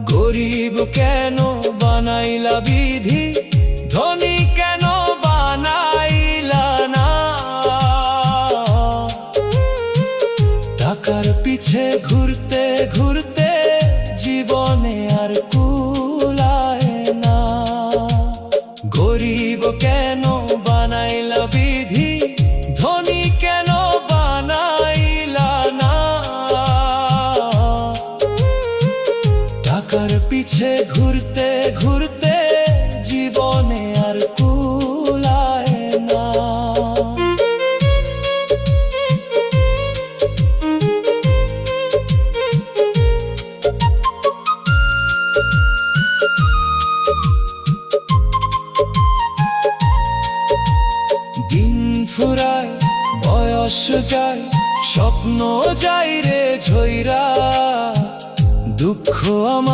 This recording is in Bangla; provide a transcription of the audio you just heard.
গরিব কেন বানাইলা বিধি, ধনী কেন বানাইলা না। টাকার পিছে ঘুরতে ঘুরতে জীবনে আর কুলায় না। গরিব কেন বানাইলা বিধি, ধনী কেন বানাইলা না। টাকার পিছে ঘুরতে ঘুরতে জীবনে আর কুলায় না। দিন ফুরায় বয়স যায়, স্বপ্ন যায় রে ঝইরা, দুঃখ আমার